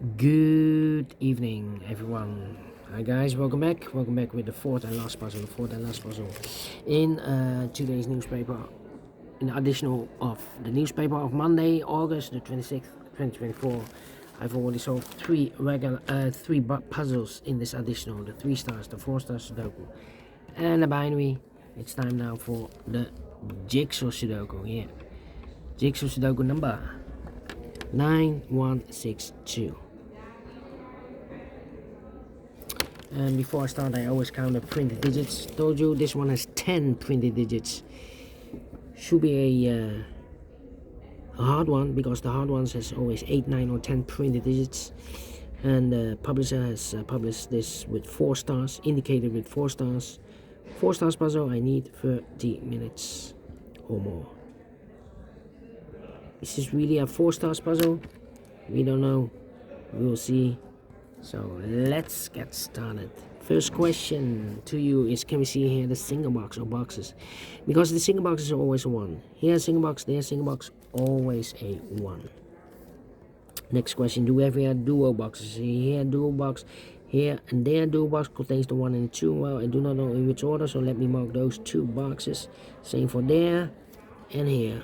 Good evening, everyone. Hi guys, welcome back with the fourth and last puzzle. In today's newspaper, in additional of the newspaper of Monday, August the 26th, 2024. I've already solved three puzzles in this additional: the 3 stars, the 4 star Sudoku, and the binary. It's time now for the Jigsaw Sudoku. Yeah, Jigsaw Sudoku number 9162. And before I start, I always count the printed digits. Told you this one has 10 printed digits. Should be a hard one, because the hard ones has always 8, 9 or 10 printed digits. And the publisher has published this with 4 stars, indicated with 4 stars. 4 stars puzzle, I need 30 minutes or more. Is this really a 4 stars puzzle? We don't know. We will see. So let's get started. First question to you is, can we see here the single box or boxes? Because the single box is always a 1. Here a single box, there a single box, always a 1. Next question, do we have here dual boxes? Here dual box, here and there dual box contains the 1 and 2. Well, I do not know in which order, so let me mark those 2 boxes. Same for there and here.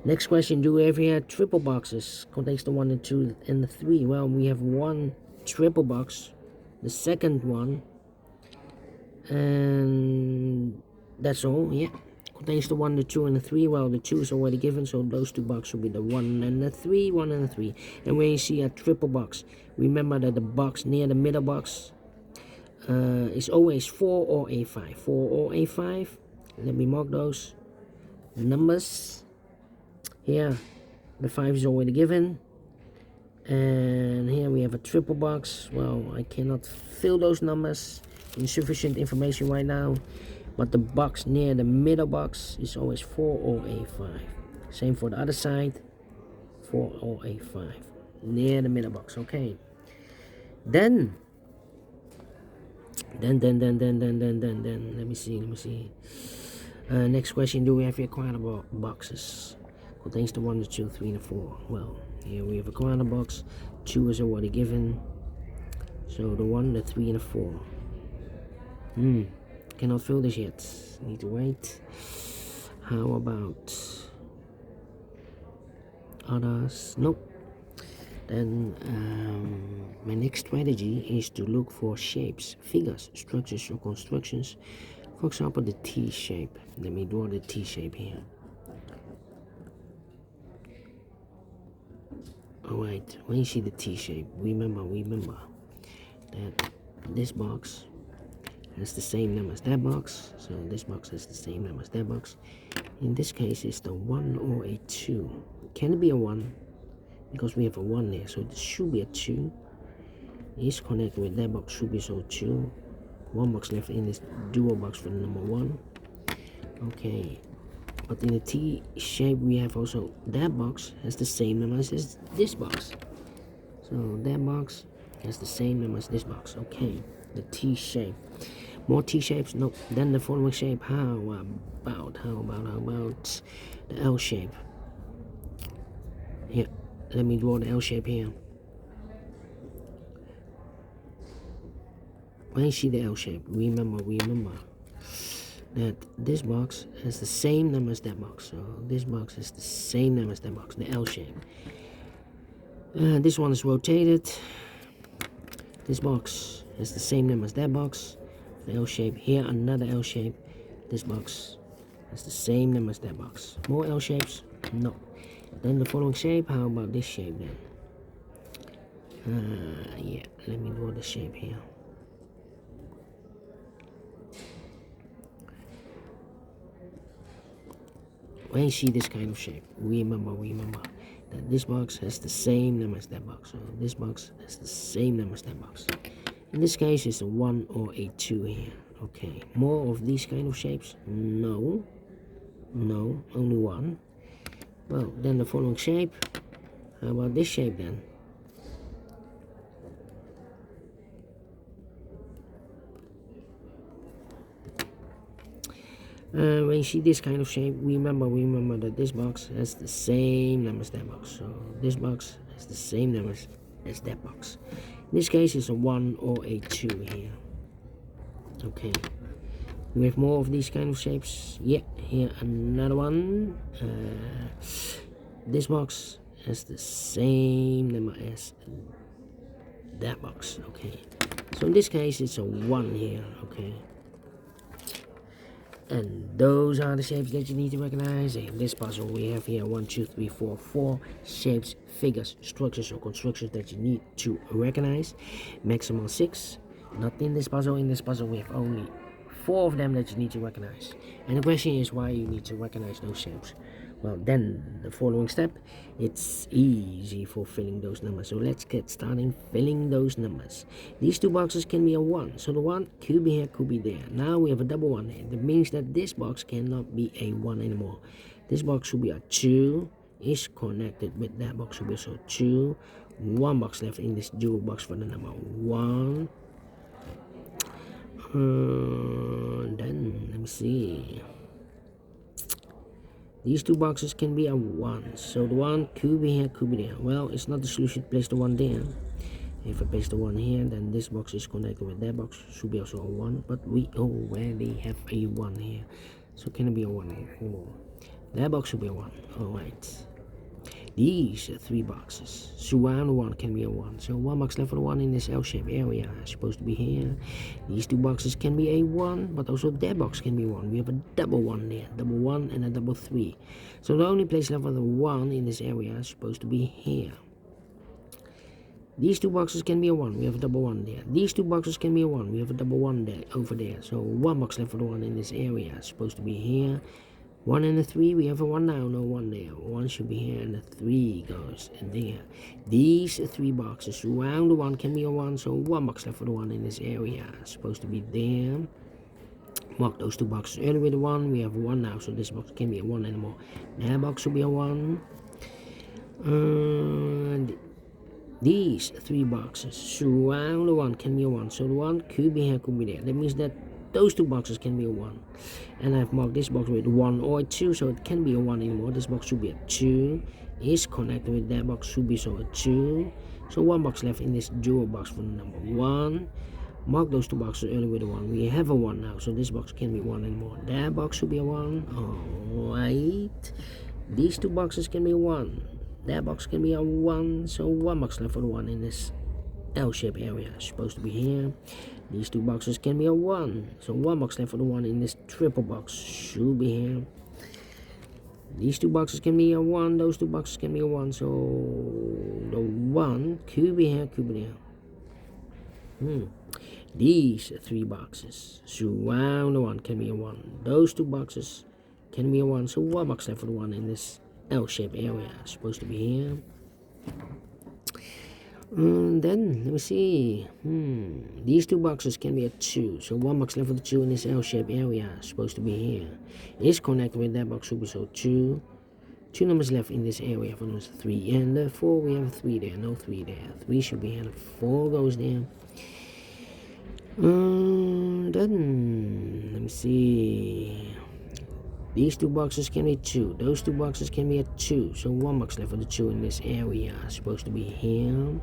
Next question, do we have here triple boxes? Contains the 1 and 2 and the 3. Well, we have 1 triple box, the second one, and that's all. Yeah, contains the 1, the 2 and the 3. Well, the 2 is already given, so those 2 boxes will be the 1 and the 3, 1 and the 3. And when you see a triple box, remember that the box near the middle box is always 4 or A5. 4 or A5. Let me mark those numbers. Here the 5 is already given, and here we have a triple box. Well, I cannot fill those numbers, insufficient information right now, but the box near the middle box is always 4 or A5. Same for the other side, 4 or A5 near the middle box. Okay, then let me see. Next question, do we have here quite boxes? Contains the 1, the 2, 3 and the 4. Well, here we have a corner box. 2 is already given, so the 1, the 3 and the 4. Cannot fill this yet, need to wait. How about others? Nope. Then my next strategy is to look for shapes, figures, structures or constructions. For example, the T shape. Let me draw the T shape here. Alright, when you see the T shape, remember that this box has the same number as that box, so this box has the same number as that box. In this case, it's the 1 or a 2. Can it be a 1? Because we have a 1 there, so it should be a 2. It's connected with that box, should be so 2. 1 box left in this dual box for the number 1. Okay. But in the T shape, we have also that box has the same number as this box. So that box has the same number as this box. Okay, the T shape. More T shapes? Nope. Then the following shape. How about the L shape? Here, let me draw the L shape here. When you see the L shape, remember that this box has the same number as that box. So this box has the same number as that box, the L shape. This one is rotated. This box has the same number as that box, the L shape. Here another L shape. This box has the same number as that box. More L shapes? No. Then the following shape. How about this shape then? Yeah, let me draw the shape here. When you see this kind of shape, remember that this box has the same number as that box. So this box has the same number as that box. In this case, it's a 1 or a 2 here. Okay, more of these kind of shapes? No, only 1. Well, then the following shape. How about this shape then? When you see this kind of shape, remember that this box has the same number as that box. So this box has the same numbers as that box. In this case, it's a 1 or a 2 here. Okay. We have more of these kind of shapes. Yeah, here another one. This box has the same number as that box. Okay. So in this case, it's a 1 here. Okay. And those are the shapes that you need to recognize. In this puzzle, we have here 1, 2, 3, 4, 4 shapes, figures, structures, or constructions that you need to recognize. Maximum 6. Not in this puzzle. In this puzzle, we have only 4 of them that you need to recognize. And the question is why you need to recognize those shapes. Well, then the following step, it's easy for filling those numbers. So let's get started filling those numbers. These 2 boxes can be a 1. So the 1 could be here, could be there. Now we have a double 1 here. That means that this box cannot be a 1 anymore. This box should be a 2. Is connected with that box should be also 2. 1 box left in this dual box for the number 1. Then let me see. These 2 boxes can be a 1. So the 1 could be here, could be there. Well, it's not the solution to place the 1 there. If I place the 1 here, then this box is connected with that box. Should be also a 1. But we already have a 1 here. So can it be a 1 here anymore? That box should be a 1. Alright. These 3 boxes. Surround 1 can be a 1. So 1 box left for the 1 in this L-shaped area is supposed to be here. These 2 boxes can be a 1, but also that box can be 1. We have a double 1 there. Double 1 and a double 3. So the only place left for the 1 in this area is supposed to be here. These 2 boxes can be a 1. We have a double 1 there. These 2 boxes can be a 1. We have a double 1 there over there. So 1 box left for the 1 in this area is supposed to be here. 1 and a 3, we have a 1 now, no 1 there. 1 should be here and a 3 goes in there. These 3 boxes around the 1 can be a 1, so 1 box left for the 1 in this area is supposed to be there. Mark those 2 boxes earlier with a 1, we have a 1 now, so this box can't be a 1 anymore. That box should be a 1. These 3 boxes surround the 1 can be a 1, so the 1 could be here, could be there. That means that those 2 boxes can be a 1. And I've marked this box with 1 or 2, so it can't be a 1 anymore. This box should be a 2. Is connected with that box, should be so a 2. So 1 box left in this dual box for the number 1. Mark those 2 boxes earlier with a 1. We have a 1 now, so this box can't be 1 anymore. That box should be a 1. Alright. These 2 boxes can be a 1. That box can be a 1. So 1 box left for the 1 in this L-shaped area is supposed to be here. These 2 boxes can be a 1. So 1 box left for the 1 in this triple box should be here. These 2 boxes can be a 1. Those 2 boxes can be a 1. So the 1 could be here, could be there. These 3 boxes surround the 1 can be a 1. Those 2 boxes can be a 1. So 1 box left for the 1 in this L-shaped area is supposed to be here. Then let me see. These 2 boxes can be a 2. So 1 box left for the 2 in this L-shaped area is supposed to be here. Is connected with that box should be so 2. 2 numbers left in this area for numbers 3 and 4. We have a 3 there, no 3 there. 3 should be here. 4 goes there. Then let me see. These 2 boxes can be 2. Those 2 boxes can be a 2. So 1 box left for the 2 in this area is supposed to be here.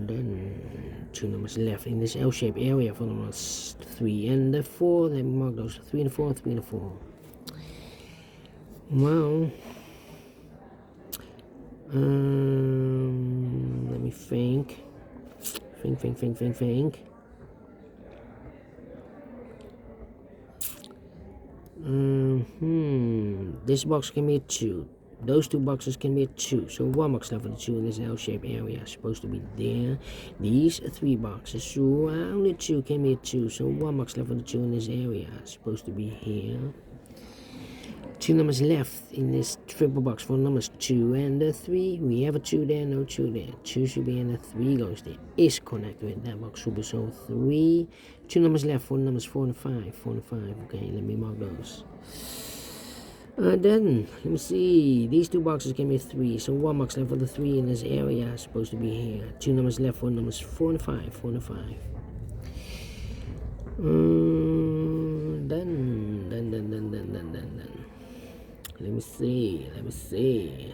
Then 2 numbers left in this L-shaped area for numbers 3 and 4. Let me mark those 3 and 4, 3 and 4. Well, let me think. Think. This box can be a 2. Those 2 boxes can be a 2. So 1 box left for the 2 in this L-shaped area is supposed to be there. These 3 boxes surround the 2 can be a 2. So 1 box left for the 2 in this area is supposed to be here. 2 numbers left in this triple box for numbers 2 and 3. We have a 2 there, no 2 there. 2 should be in the 3 goes there. Is connected with that box should be so 3. 2 numbers left for numbers 4 and 5. 4 and 5. Okay, let me mark those. Then let me see. These 2 boxes can be 3. So 1 box left for the 3 in this area is supposed to be here. 2 numbers left for numbers 4 and 5. 4 and 5. Then. Let me me see. Let me see.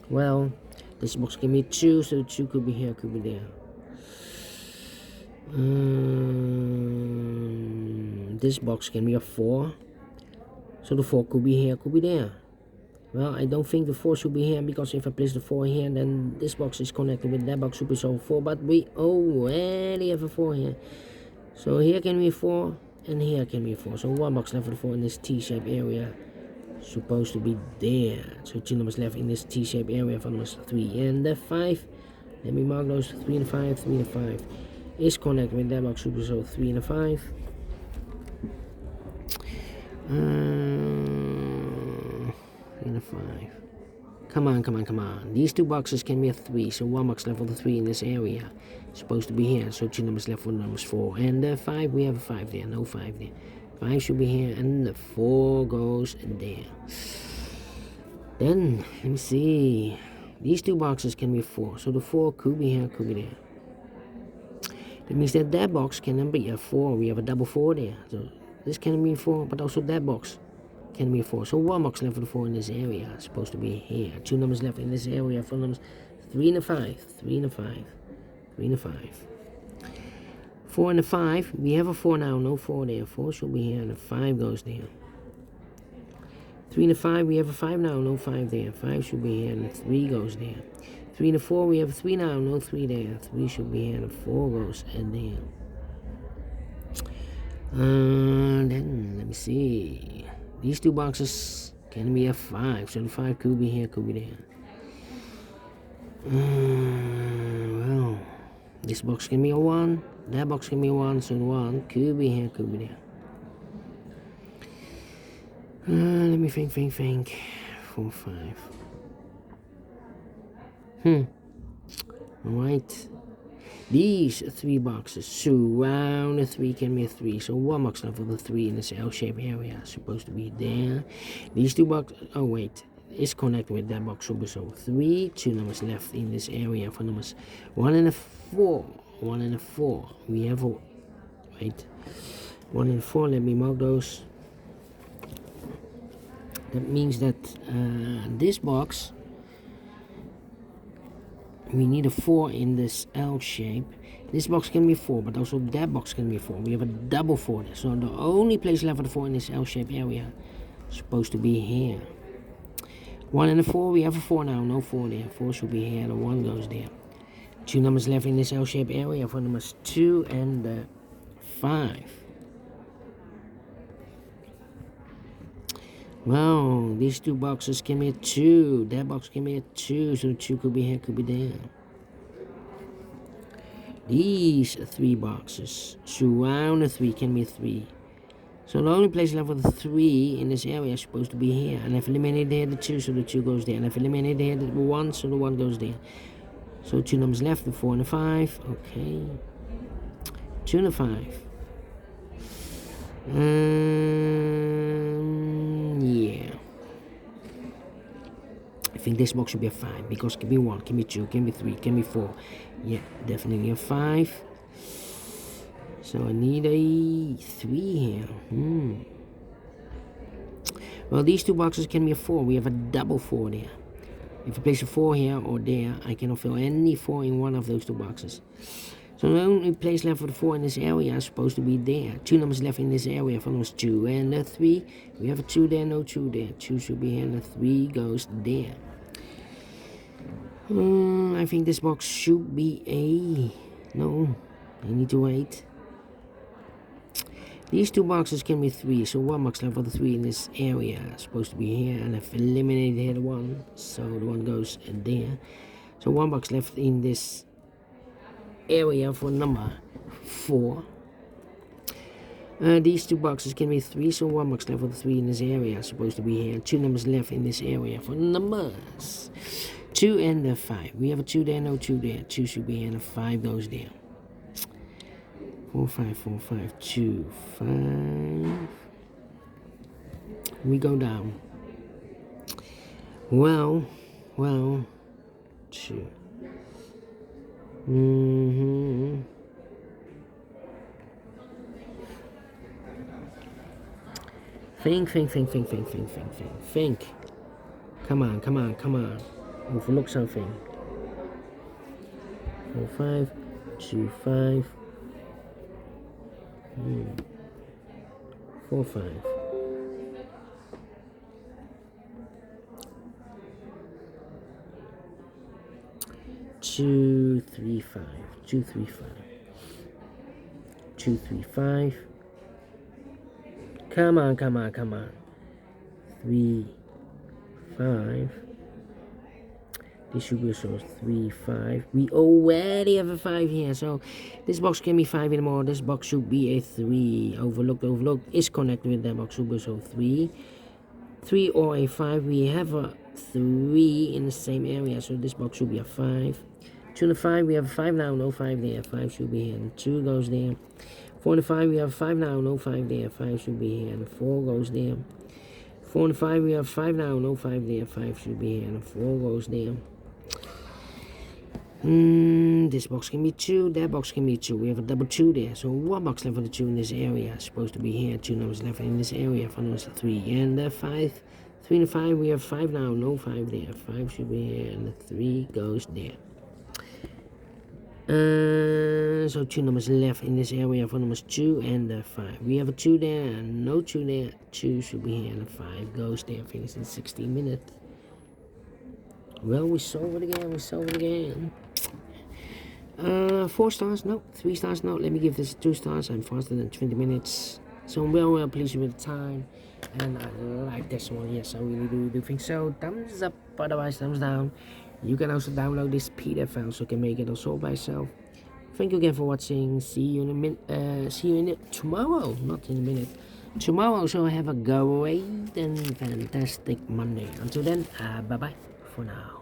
Well, this box gave me 2, so 2 could be here, could be there. This box can be a 4, so the 4 could be here, could be there. Well, I don't think the 4 should be here, because if I place the 4 here, then this box is connected with that box, should be so 4, but we already have a 4 here. So here can be a 4, and here can be a 4. So 1 box left for the 4 in this T-shaped area, supposed to be there. So 2 numbers left in this T-shaped area for numbers 3 and the 5. Let me mark those 3 and 5, 3 and 5. Is connected with that box, super so 3 and a 5. 3 and a 5. Come on. These 2 boxes can be a 3, so 1 box left for the 3 in this area. It's supposed to be here, so 2 numbers left for numbers 4 and the 5. We have a 5 there, no 5 there. 5 should be here, and the 4 goes there. Then, let me see. These 2 boxes can be 4, so the 4 could be here, could be there. That means that that box can be a 4. We have a double 4 there. So this can be 4, but also that box can be a 4. So 1 box left for the 4 in this area. It's supposed to be here. 2 numbers left in this area for numbers 3 and a 5. 3 and a 5. 3 and a 5. 4 and a 5. We have a 4 now. No 4 there. 4 should be here, and the 5 goes there. 3 and a 5. We have a 5 now. No 5 there. 5 should be here, and the 3 goes there. 3 and a 4, we have a 3 now, no 3 there. 3 should be here, and a 4 goes in there. Then, let me see. These 2 boxes can be a 5, so the 5 could be here, could be there. Well, this box can be a 1, that box can be a 1, so the 1 could be here, could be there. Let me think. 4, 5. Alright. These 3 boxes surround the 3 can be a 3. So 1 box left for the 3 in this L-shaped area. Supposed to be there. These 2 boxes, oh wait, it's connected with that box. So 3, 2 numbers left in this area for numbers 1 and a 4. 1 and a 4. We have a, wait, 1 and 4, let me mark those. That means that this box, we need a 4 in this L shape. This box can be 4, but also that box can be 4. We have a double 4 there. So the only place left for the 4 in this L shape area is supposed to be here. 1 and a 4, we have a 4 now. No 4 there. 4 should be here, the 1 goes there. 2 numbers left in this L shape area for numbers 2 and 5. Well, these 2 boxes can be a 2. That box can be a 2, so 2 could be here, could be there. These 3 boxes surround the 3 can be a 3. So the only place left for the 3 in this area is supposed to be here. And I've eliminated here the 2, so the 2 goes there. And I've eliminated here the 1, so the 1 goes there. So 2 numbers left, the 4 and the 5. Okay. 2 and a 5. Yeah. I think this box should be a 5, because it can be 1, can be 2, can be 3, can be 4. Yeah, definitely a 5. So I need a 3 here. Well, these 2 boxes can be a 4. We have a double 4 there. If I place a 4 here or there, I cannot fill any 4 in one of those 2 boxes. So the only place left for the 4 in this area is supposed to be there. 2 numbers left in this area for numbers 2 and the 3. We have a 2 there, no 2 there. 2 should be here, and the 3 goes there. I think this box should be a... No, I need to wait. These 2 boxes can be 3, so 1 box left for the 3 in this area is supposed to be here, and I've eliminated here the 1, so the 1 goes there. So 1 box left in this area for number 4. These 2 boxes can be 3, so 1 box left for the 3 in this area is supposed to be here. 2 numbers left in this area for numbers 2 and the 5. We have a 2 there, no 2 there. 2 should be here, and a 5 goes there. 4, 5, 4, 5, 2, 5. We go down. Well, 2. Think. Come on. Overlook something. 4, 5, 2, 5. 4, 5. 2, 3, 5. 2, 3, 5. 2, 3, 5. Come on. 3, 5. This should be so 3, 5. We already have a 5 here, so this box can be 5 anymore. This box should be a 3. Overlooked is connected with that box, should be so 3. 3 or a 5. We have a 3 in the same area, so this box should be a 5. 2 and a 5, we have a 5 now, no 5 there. 5 should be here, and 2 goes there. 4 and a 5, we have 5 now, no 5 there. 5 should be here, and 4 goes there. 4 and 5, we have 5 now, no 5 there. 5 should be here, and 4 goes there. This box can be 2, that box can be 2. We have a double 2 there, so 1 box left for the 2 in this area. Supposed to be here, 2 numbers left in this area. 4 numbers 3, and the 5. 3 and 5, we have 5 now, no 5 there. 5 should be here, and the 3 goes there. So 2 numbers left in this area. 4 numbers 2 and 5. We have a 2 there and no 2 there. 2 should be here and 5 goes there. Finish in 16 minutes. Well, we solve it again. 4 stars, no. 3 stars, no. Let me give this 2 stars. I'm faster than 20 minutes. So I'm well pleased with the time. And I like this one. Yes, I really do think so. Thumbs up, otherwise thumbs down. You can also download this PDF file so you can make it also by yourself. Thank you again for watching. See you in tomorrow, not in a minute. Tomorrow, so have a great and fantastic Monday. Until then, bye bye for now.